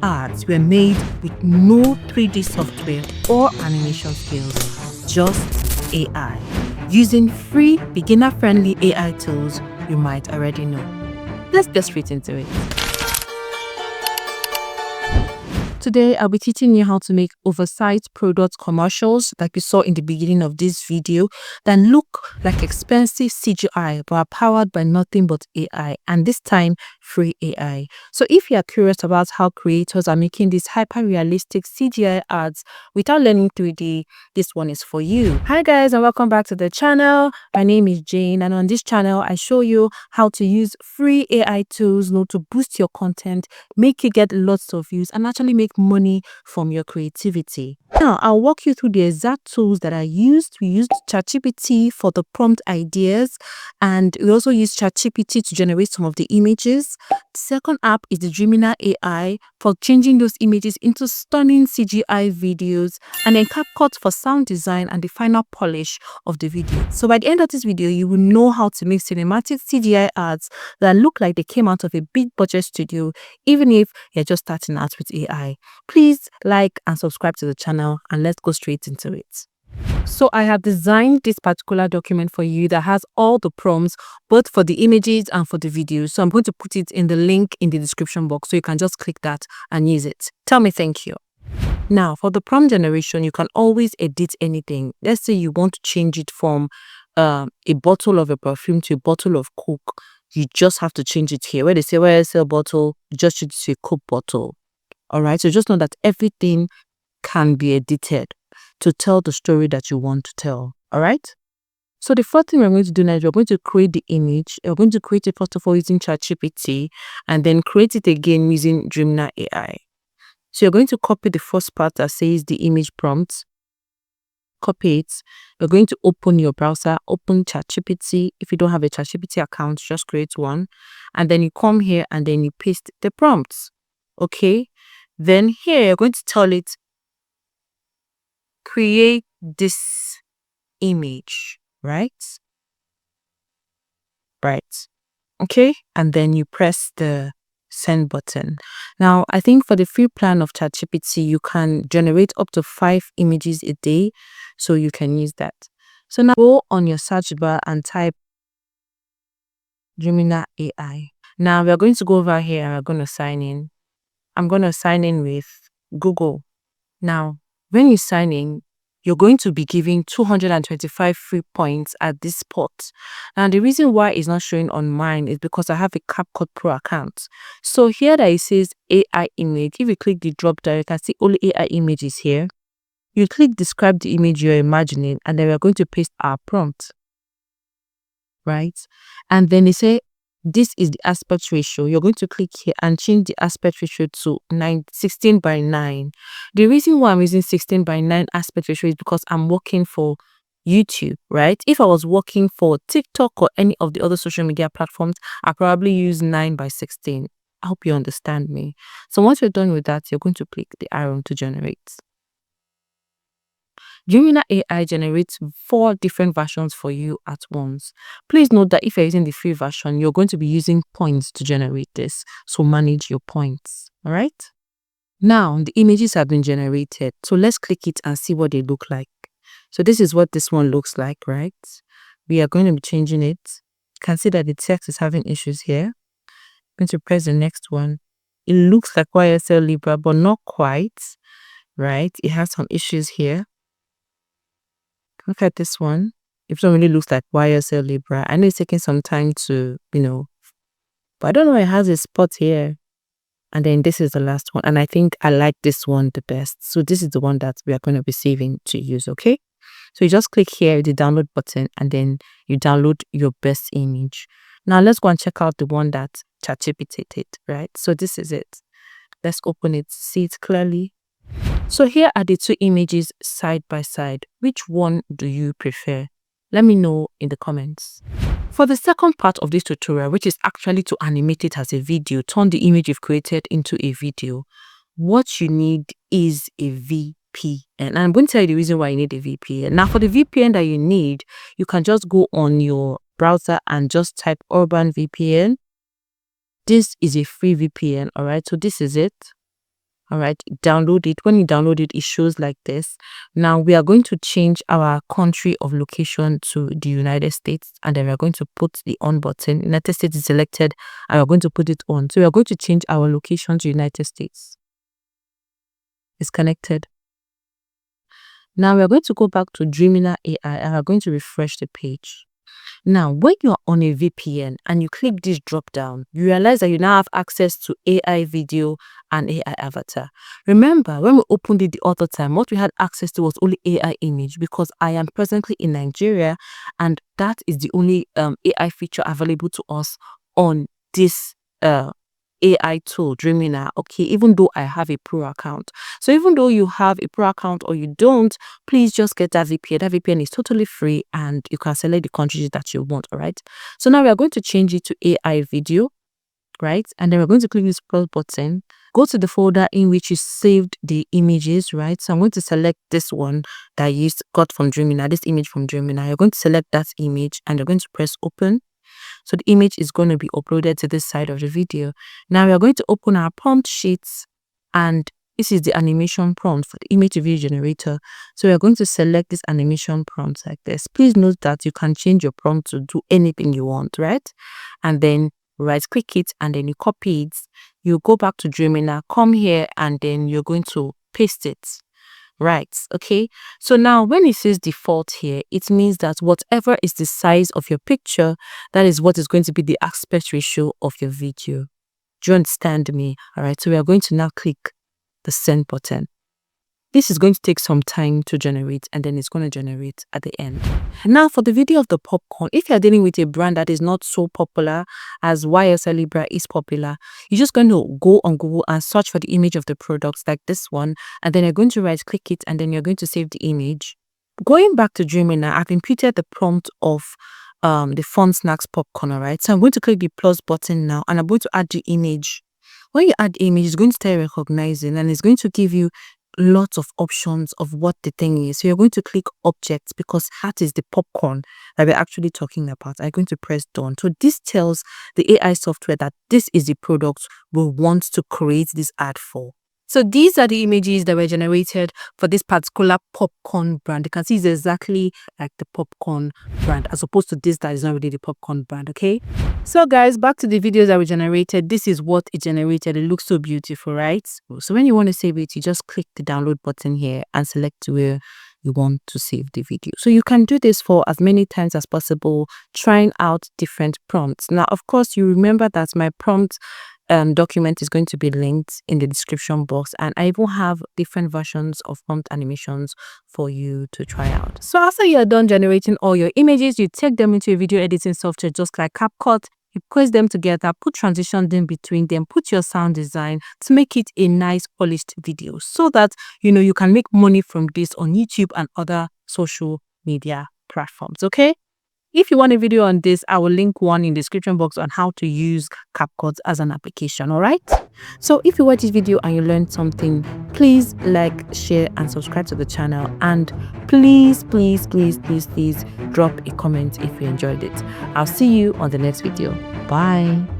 ads were made with no 3D software or animation skills, just AI. Using free, beginner-friendly AI tools you might already know. Let's get straight into it. Today, I'll be teaching you how to make oversized product commercials like you saw in the beginning of this video that look like expensive CGI but are powered by nothing but AI, and this time free AI. So if you are curious about how creators are making these hyper-realistic CGI ads without learning 3D, this one is for you. Hi guys, and welcome back to the channel. My name is Jayne, and on this channel, I show you how to use free AI tools to boost your content, make you get lots of views, and actually make money from your creativity. Now, I'll walk you through the exact tools that I used. We used ChatGPT for the prompt ideas, and we also used ChatGPT to generate some of the images. The second app is the Dreamina AI for changing those images into stunning CGI videos, and then CapCut for sound design and the final polish of the video. So by the end of this video, you will know how to make cinematic CGI ads that look like they came out of a big budget studio, even if you're just starting out with AI. Please like and subscribe to the channel, and let's go straight into it. So I have designed this particular document for you that has all the prompts, both for the images and for the videos. So I'm going to put it in the link in the description box so you can just click that and use it. Tell me thank you. Now, for the prompt generation, you can always edit anything. Let's say you want to change it from a bottle of a perfume to a bottle of Coke. You just have to change it here. Where they say YSL bottle, you just change it to a Coke bottle. All right, so just know that everything can be edited to tell the story that you want to tell. All right. So the first thing we're going to do now is we're going to create the image. We're going to create it first of all using ChatGPT, and then create it again using Dreamina AI. So you're going to copy the first part that says the image prompt. Copy it. You're going to open your browser, open ChatGPT. If you don't have a ChatGPT account, just create one, and then you come here and then you paste the prompts. Okay. Then here you're going to tell it, create this image, right? Okay. And then you press the send button. Now, I think for the free plan of ChatGPT, you can generate up to 5 images a day. So you can use that. So now go on your search bar and type Dreamina AI. Now we're going to go over here and we're going to sign in. I'm going to sign in with Google. Now, when you sign in, you're going to be given 225 free points at this spot. And the reason why it's not showing on mine is because I have a CapCut Pro account. So here that it says AI image, if you click the drop down, you can see only AI images here. You click describe the image you're imagining, and then we're going to paste our prompt. Right? And then they say, this is the aspect ratio. You're going to click here and change the aspect ratio to 16:9. The reason why I'm using 16:9 aspect ratio is because I'm working for YouTube, right? If I was working for TikTok or any of the other social media platforms, I probably use 9:16. I hope you understand me. So once you're done with that, you're going to click the arrow to generate. Dreamina AI generates 4 different versions for you at once. Please note that if you're using the free version, you're going to be using points to generate this. So manage your points. All right. Now the images have been generated. So let's click it and see what they look like. So this is what this one looks like, right? We are going to be changing it. You can see that the text is having issues here. I'm going to press the next one. It looks like YSL Libra, but not quite, right? It has some issues here. Look at this one. It really looks like YSL Libra. I know it's taking some time to, but I don't know. It has a spot here. And then this is the last one. And I think I like this one the best. So this is the one that we are going to be saving to use, okay? So you just click here, the download button, and then you download your best image. Now let's go and check out the one that ChatGPT did, right? So this is it. Let's open it, see it clearly. So here are the 2 images side by side. Which one do you prefer? Let me know in the comments. For the second part of this tutorial, which is actually to animate it as a video, turn the image you've created into a video, what you need is a VPN. And I'm going to tell you the reason why you need a VPN. Now, for the VPN that you need, you can just go on your browser and just type Urban VPN. This is a free VPN, all right? So this is it. All right, download it. When you download it, it shows like this. Now we are going to change our country of location to the United States, and then we are going to put the on button. United States is selected, and we're going to put it on. So we are going to change our location to United States. It's connected. Now we are going to go back to Dreamina AI, and we're going to refresh the page. Now, when you're on a VPN and you click this drop down, you realize that you now have access to AI video and AI avatar. Remember, when we opened it the other time, what we had access to was only AI image, because I am presently in Nigeria and that is the only AI feature available to us on this AI tool, Dreamina, okay, even though I have a pro account. So even though you have a pro account or you don't, please just get that VPN. That VPN is totally free and you can select the countries that you want, all right? So now we are going to change it to AI video, right? And then we're going to click this plus button, go to the folder in which you saved the images, right? So I'm going to select this one that you got from Dreamina, this image from Dreamina. You're going to select that image and you're going to press open. So the image is going to be uploaded to this side of the video. Now we are going to open our prompt sheets, and this is the animation prompt for the image video generator. So we are going to select this animation prompt like this. Please note that you can change your prompt to do anything you want, right? And then right click it and then you copy it. You go back to Dreamina, come here, and then you're going to paste it. Right, okay. So now when it says default here, it means that whatever is the size of your picture, that is what is going to be the aspect ratio of your video. Do you understand me? All right, so we are going to now click the send button. This is going to take some time to generate, and then it's going to generate at the end. Now for the video of the popcorn, if you're dealing with a brand that is not so popular as YSL Libra is popular, you're just going to go on Google and search for the image of the products like this one, and then you're going to right click it, and then you're going to save the image. Going back to Dreamina, I've inputted the prompt of the Fun Snacks popcorn, all right? So I'm going to click the plus button now, and I'm going to add the image. When you add the image, it's going to start recognizing, and it's going to give you lots of options of what the thing is. So you're going to click objects because that is the popcorn that we're actually talking about. I'm going to press done. So this tells the AI software that this is the product we want to create this ad for. So these are the images that were generated for this particular popcorn brand. You can see it's exactly like the popcorn brand as opposed to this that is not really the popcorn brand, okay? So guys, back to the videos that were generated. This is what it generated. It looks so beautiful, right? So when you want to save it, you just click the download button here and select where you want to save the video. So you can do this for as many times as possible, trying out different prompts. Now, of course, you remember that my prompt document is going to be linked in the description box, and I will have different versions of prompt animations for you to try out. So after you're done generating all your images, you take them into a video editing software just like CapCut. You place them together, put transitions in between them, put your sound design to make it a nice polished video so that you can make money from this on YouTube and other social media platforms, okay? If you want a video on this, I will link one in the description box on how to use CapCut as an application, all right? So if you watch this video and you learned something, please like, share, and subscribe to the channel. And please, please, please, please, please drop a comment if you enjoyed it. I'll see you on the next video. Bye.